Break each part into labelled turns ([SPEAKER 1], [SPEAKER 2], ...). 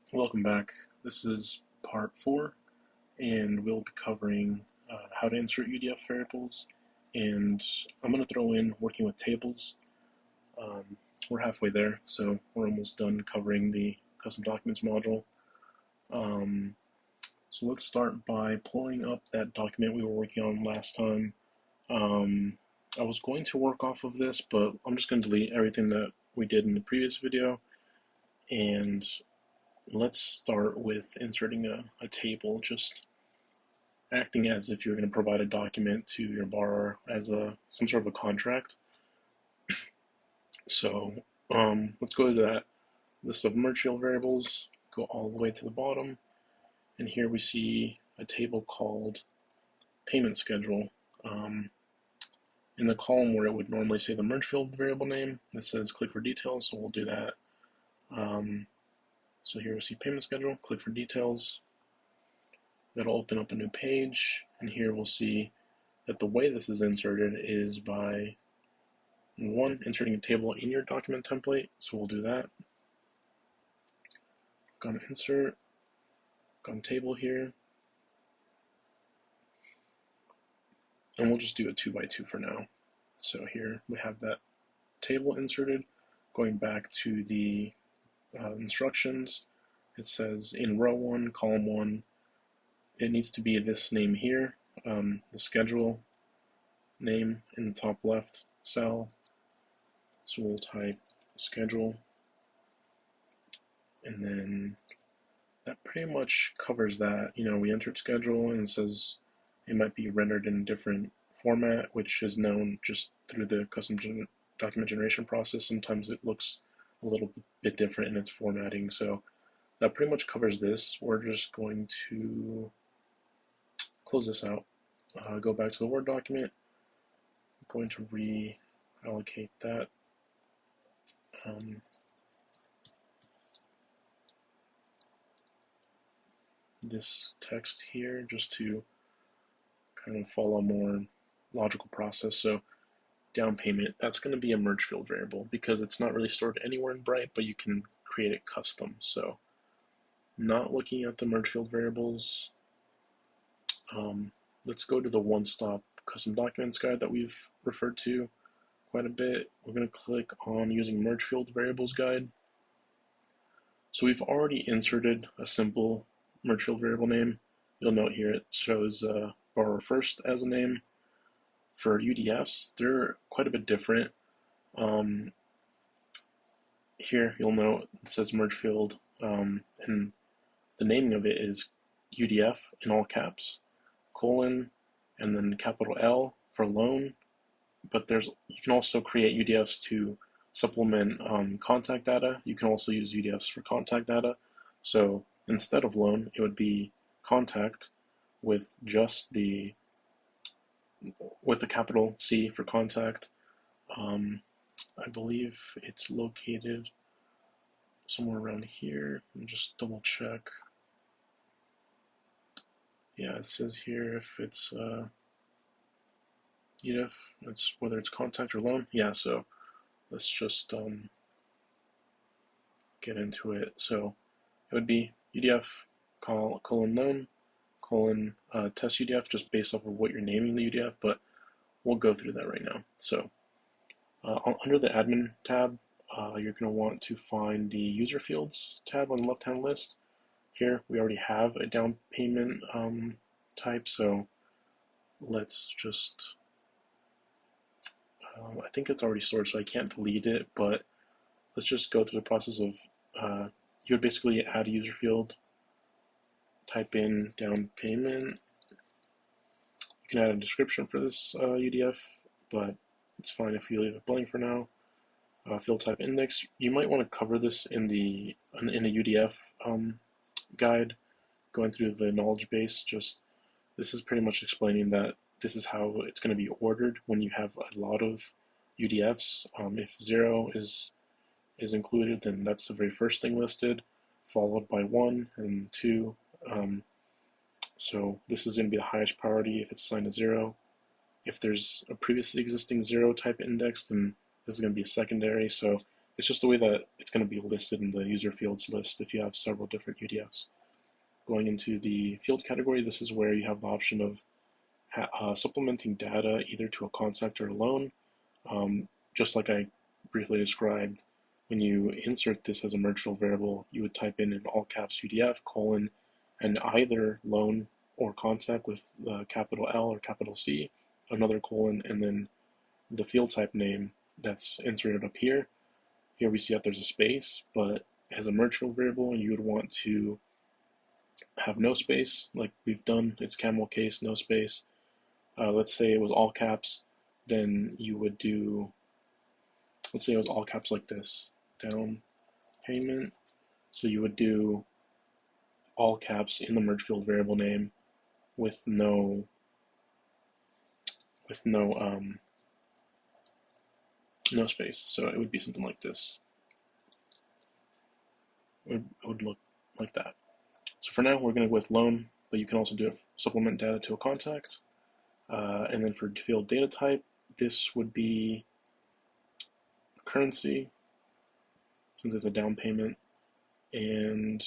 [SPEAKER 1] Welcome back. This is part 4, and we'll be covering how to insert UDF variables, and I'm going to throw in working with tables. We're halfway there, so we're almost done covering the custom documents module. So let's start by pulling up that document we were working on last time. I was going to work off of this, but I'm just going to delete everything that we did in the previous video, and let's start with inserting a table, just acting as if you're going to provide a document to your borrower as some sort of a contract. So let's go to that list of merge field variables, go all the way to the bottom, and here we see a table called payment schedule. In the column where it would normally say the merge field variable name, it says click for details, so we'll do that. So here we see payment schedule, click for details. That'll open up a new page, and here we'll see that the way this is inserted is by, one, inserting a table in your document template, so we'll do that. Click on insert, click on table here, and we'll just do a 2x2 for now. So here we have that table inserted. Going back to the instructions, it says in row 1, column 1, it needs to be this name here, the schedule name in the top left cell. So we'll type schedule, and then that pretty much covers that. We entered schedule, and it says it might be rendered in a different format, which is known just through the custom document generation process. Sometimes it looks a little bit different in its formatting, so that pretty much covers this. We're just going to close this out, go back to the Word document. I'm going to reallocate that. This text here just to kind of follow a more logical process. So down payment, that's going to be a merge field variable because it's not really stored anywhere in Bright, but you can create it custom. So not looking at the merge field variables, let's go to the one-stop custom documents guide that we've referred to quite a bit. We're going to click on using merge field variables guide. So we've already inserted a simple merge field variable name. You'll note here it shows borrower first as a name. For UDFs, they're quite a bit different. Here you'll note it says merge field, and the naming of it is UDF in all caps, colon, and then capital L for loan. But you can also create UDFs to supplement contact data. You can also use UDFs for contact data. So instead of loan, it would be contact with just with a capital C for contact. I believe it's located somewhere around here. Let me just double check. Yeah, it says here if it's UDF, it's whether it's contact or loan. Yeah, so let's just get into it. So it would be UDF colon loan colon test UDF, just based off of what you're naming the UDF, but we'll go through that right now. So under the admin tab, you're going to want to find the user fields tab on the left-hand list. Here we already have a down payment type, so let's just, I think it's already stored, so I can't delete it, but let's just go through the process of, you would basically add a user field, type in down payment. You can add a description for this UDF, but it's fine if you leave it blank for now. Field type index. You might want to cover this in the UDF guide, going through the knowledge base. This is pretty much explaining that this is how it's going to be ordered when you have a lot of UDFs. If 0 is included, then that's the very first thing listed, followed by 1 and 2. So this is going to be the highest priority if it's assigned to 0. If there's a previously existing 0 type index, then this is going to be a secondary. So It's just the way that it's going to be listed in the user fields list if you have several different UDFs. Going into the field category, this is where you have the option of supplementing data either to a contact or a loan. Just like I briefly described, when you insert this as a merge field variable, you would type in all caps UDF colon and either loan or contact with capital L or capital C, another colon, and then the field type name that's inserted up here. Here we see that there's a space, but as a merge field variable, you would want to have no space, like we've done. It's camel case, no space. Let's say it was all caps, then you would do, let's say it was all caps like this, down payment. So you would do all caps in the merge field variable name with no no space. So it would be something like this. It would look like that. So for now, we're going to go with loan, but you can also do supplement data to a contact. And then for field data type, this would be currency, since it's a down payment. And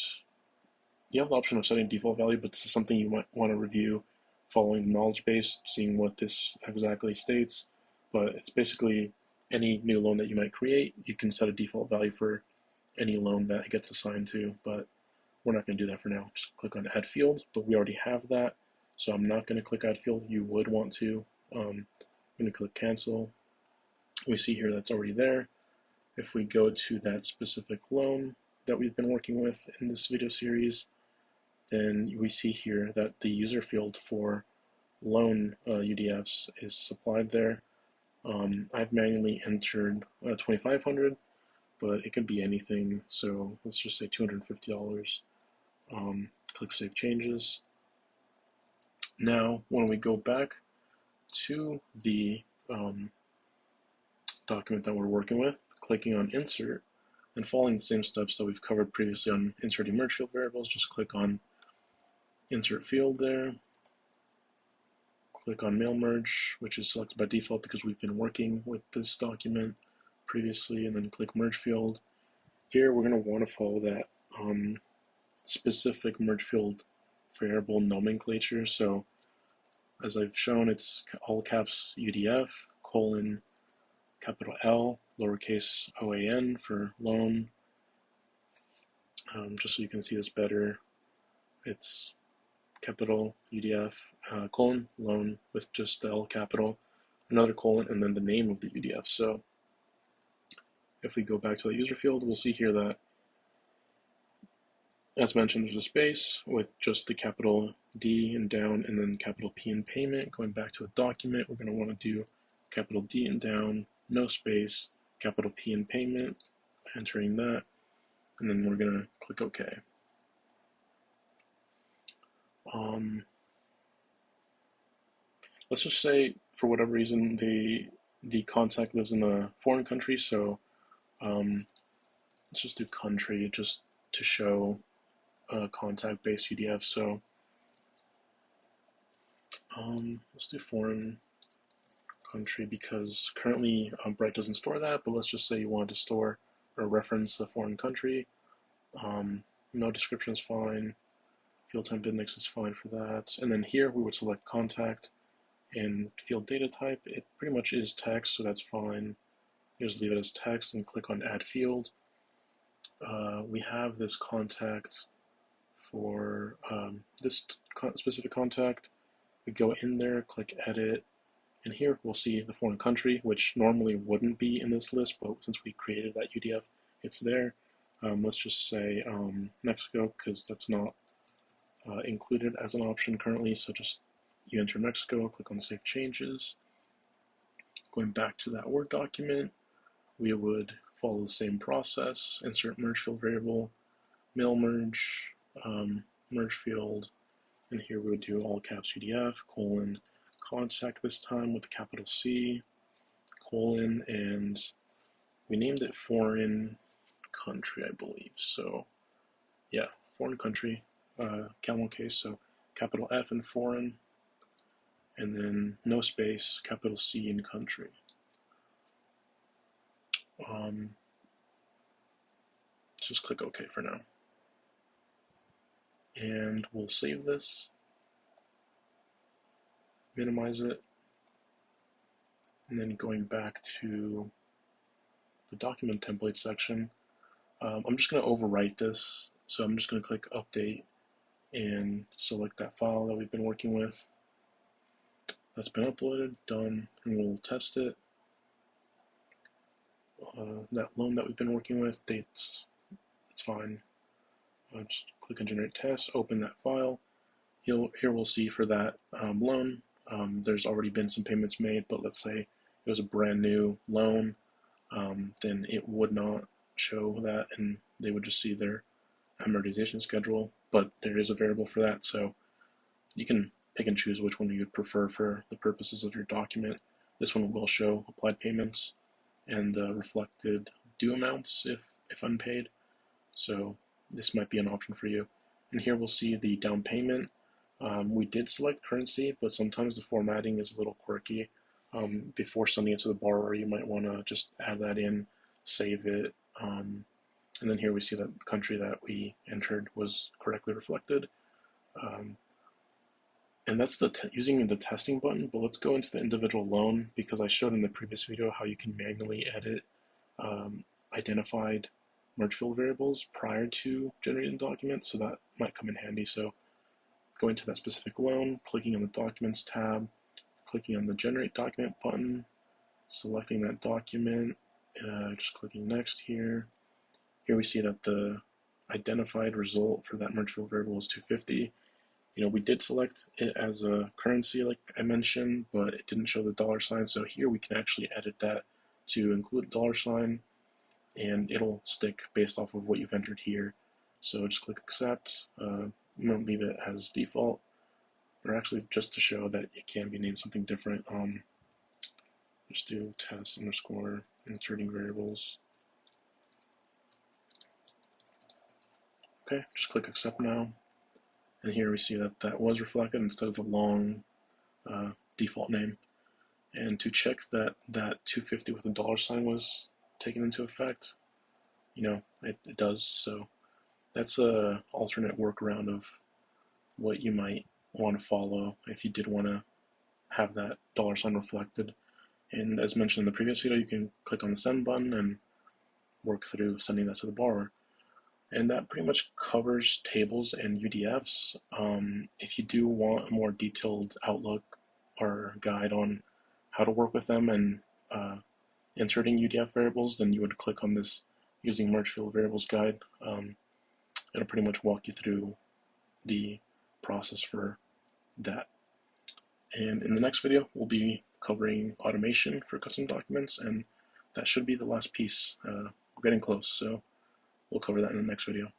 [SPEAKER 1] you have the option of setting default value, but this is something you might want to review following the knowledge base, seeing what this exactly states. But it's basically any new loan that you might create, you can set a default value for any loan that it gets assigned to, but we're not going to do that for now. Just click on add field, but we already have that, so I'm not going to click add field. You would want to. I'm going to click cancel. We see here that's already there. If we go to that specific loan that we've been working with in this video series, then we see here that the user field for loan UDFs is supplied there. I've manually entered 2,500, but it could be anything, so let's just say $250. Click Save Changes. Now, when we go back to the document that we're working with, clicking on Insert, and following the same steps that we've covered previously on inserting merge field variables, just click on Insert Field there, click on Mail Merge, which is selected by default because we've been working with this document previously, and then click Merge Field. Here we're going to want to follow that specific merge field variable nomenclature. So as I've shown, it's all caps UDF colon capital L lowercase OAN for loan. Just so you can see this better, it's capital UDF colon loan with just the L capital, another colon, and then the name of the UDF. So if we go back to the user field, we'll see here that, as mentioned, there's a space with just the capital D and down, and then capital P in payment. Going back to the document, we're going to want to do capital D and down, no space, capital P in payment, entering that, and then we're going to click OK. Let's just say, for whatever reason, the contact lives in a foreign country, so let's just do country just to show contact-based UDF. So let's do foreign country because currently Bright doesn't store that, but let's just say you wanted to store or reference a foreign country. No description is fine. Field temp index is fine for that. And then here we would select contact and field data type. It pretty much is text, so that's fine. Just leave it as text and click on add field. We have this contact for this specific contact. We go in there, click edit, and here we'll see the foreign country, which normally wouldn't be in this list, but since we created that UDF, it's there. Let's just say Mexico, because that's not included as an option currently, so just you enter Mexico, click on Save Changes. Going back to that Word document, we would follow the same process, insert merge field variable, mail merge, merge field, and here we would do all caps UDF, colon, contact this time with capital C, colon, and we named it foreign country, I believe. So yeah, foreign country, camel case, so capital F in foreign, and then no space, capital C in country. just click OK for now. And we'll save this, minimize it, and then going back to the document template section, I'm just going to overwrite this. So I'm just going to click Update and select that file that we've been working with. That's been uploaded, done, and we'll test it. That loan that we've been working with, dates, it's fine. Just click on Generate Test, open that file. Here we'll see for that loan, there's already been some payments made, but let's say it was a brand new loan, then it would not show that, and they would just see their amortization schedule, but there is a variable for that, so you can pick and choose which one you would prefer for the purposes of your document. This one will show applied payments and reflected due amounts if unpaid, so this might be an option for you. And here we'll see the down payment. We did select currency, but sometimes the formatting is a little quirky. Before sending it to the borrower, you might want to just add that in, save it, and then here we see that the country that we entered was correctly reflected. And that's using the testing button, but let's go into the individual loan, because I showed in the previous video how you can manually edit identified merge field variables prior to generating the document, so that might come in handy. So going to that specific loan, clicking on the Documents tab, clicking on the Generate Document button, selecting that document, just clicking Next here. Here we see that the identified result for that merge field variable is 250. We did select it as a currency like I mentioned, but it didn't show the $sign, so here we can actually edit that to include a $sign, and it'll stick based off of what you've entered here. So just click Accept. I'm going to leave it as default, or actually just to show that it can be named something different. Just do test underscore inserting variables. Okay, just click Accept now. And here we see that that was reflected instead of the long default name. And to check that that 250 with a $sign was taken into effect, it does. So that's a alternate workaround of what you might want to follow if you did want to have that $sign reflected. And as mentioned in the previous video, you can click on the send button and work through sending that to the borrower. And that pretty much covers tables and UDFs. If you do want a more detailed outlook or guide on how to work with them and inserting UDF variables, then you would click on this Using Merge Field Variables guide. It'll pretty much walk you through the process for that. And in the next video, we'll be covering automation for custom documents, and that should be the last piece. We're getting close, so we'll cover that in the next video.